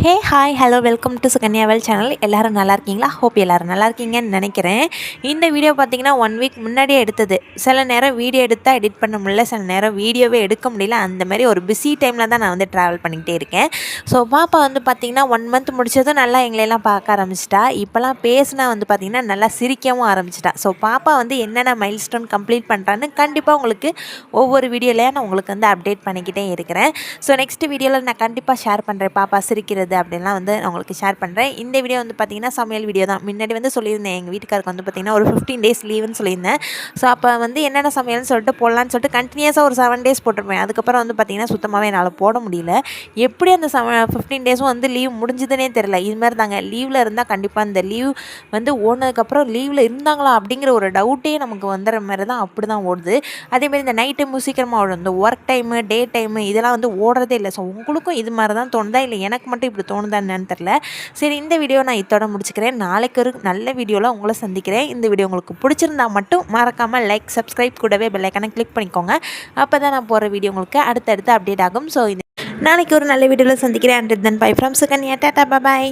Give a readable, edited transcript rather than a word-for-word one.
Hey hi hello welcome to சுகன்யாவல் channel. எல்லோரும் நல்லா இருக்கீங்களா? ஹோப் எல்லோரும் நல்லா இருக்கீங்கன்னு நினைக்கிறேன். இந்த வீடியோ பார்த்திங்கன்னா 1 வீக் முன்னாடியே எடுத்தது. சில நேரம் வீடியோ எடுத்தால் எடிட் பண்ண முடியல, சில நேரம் வீடியோவே எடுக்க முடியல. அந்த மாதிரி ஒரு பிஸி டைமில் தான் நான் வந்து ட்ராவல் பண்ணிக்கிட்டே இருக்கேன். ஸோ பாப்பா வந்து பார்த்திங்கன்னா 1 மந்த் முடிச்சதும் நல்லா எங்களையெல்லாம் பார்க்க ஆரம்பிச்சிட்டா. இப்போலாம் பேசினா வந்து பார்த்திங்கன்னா நல்லா சிரிக்கவும் ஆரம்பிச்சிட்டா. ஸோ பாப்பா வந்து என்னென்ன மைல்ஸ்டோன் கம்ப்ளீட் பண்ணுறான்னு கண்டிப்பாக உங்களுக்கு ஒவ்வொரு வீடியோலையும் நான் உங்களுக்கு வந்து அப்டேட் பண்ணிக்கிட்டே இருக்கிறேன். ஸோ நெக்ஸ்ட் வீடியோவில் நான் கண்டிப்பாக ஷேர் பண்ணுறேன். பாப்பா சிரிக்கிறது அப்படின்லாம் வந்து நான் உங்களுக்கு ஷேர் பண்ணுறேன். இந்த வீடியோ வந்து பார்த்திங்கன்னா சமையல் வீடியோ தான். முன்னாடி வந்து சொல்லியிருந்தேன், எங்கள் வீட்டுக்காருக்கு வந்து பார்த்திங்கன்னா ஒரு 15 டேஸ் லீவுன்னு சொல்லியிருந்தேன். ஸோ அப்போ வந்து என்னென்ன சமையல்னு சொல்லிட்டு போடலான்னு சொல்லிட்டு கண்டினியூஸாக ஒரு 7 டேஸ் போட்டிருப்பேன். அதுக்கப்புறம் வந்து பார்த்திங்கன்னா சுத்தமாகவே என்னால் போட முடியல. எப்படி அந்த 15 டேஸும் வந்து லீவ் முடிஞ்சதுன்னே தெரில. இது மாதிரி தாங்க, லீவில் இருந்தால் கண்டிப்பாக இந்த லீவ் வந்து ஓடினதுக்கப்புறம் லீவில் இருந்தாங்களா அப்படிங்கிற ஒரு டவுட்டே நமக்கு வந்துடுற மாதிரி தான். அப்படி தான் ஓடுது. அதேமாதிரி இந்த நைட் டைமும் சீக்கிரமாக ஓடும். இந்த ஒர்க் டைமு, டே டைமு இதெல்லாம் வந்து ஓடுறதே இல்லை. ஸோ உங்களுக்கும் இது மாதிரி தான் தோணுதா, இல்லை எனக்கு மட்டும் இப்படி தோணுதா என்னன்னு தெரில. சரி, இந்த வீடியோ நான் இதோட முடிச்சுக்கிறேன். நாளைக்கு ஒரு நல்ல வீடியோவில் உங்களை சந்திக்கிறேன். இந்த வீடியோ உங்களுக்கு பிடிச்சிருந்தா மட்டும் மறக்காமல் லைக், சப்ஸ்கிரைப், கூடவே பெல் ஐக்கானை கிளிக் பண்ணிக்கோங்க. அப்போ தான் நான் போகிற வீடியோ உங்களுக்கு அடுத்தடுத்து அப்டேட் ஆகும். ஸோ நாளைக்கு ஒரு நல்ல வீடியோவில் சந்திக்கிறேன். And then by from Sukanya. Tata, bye.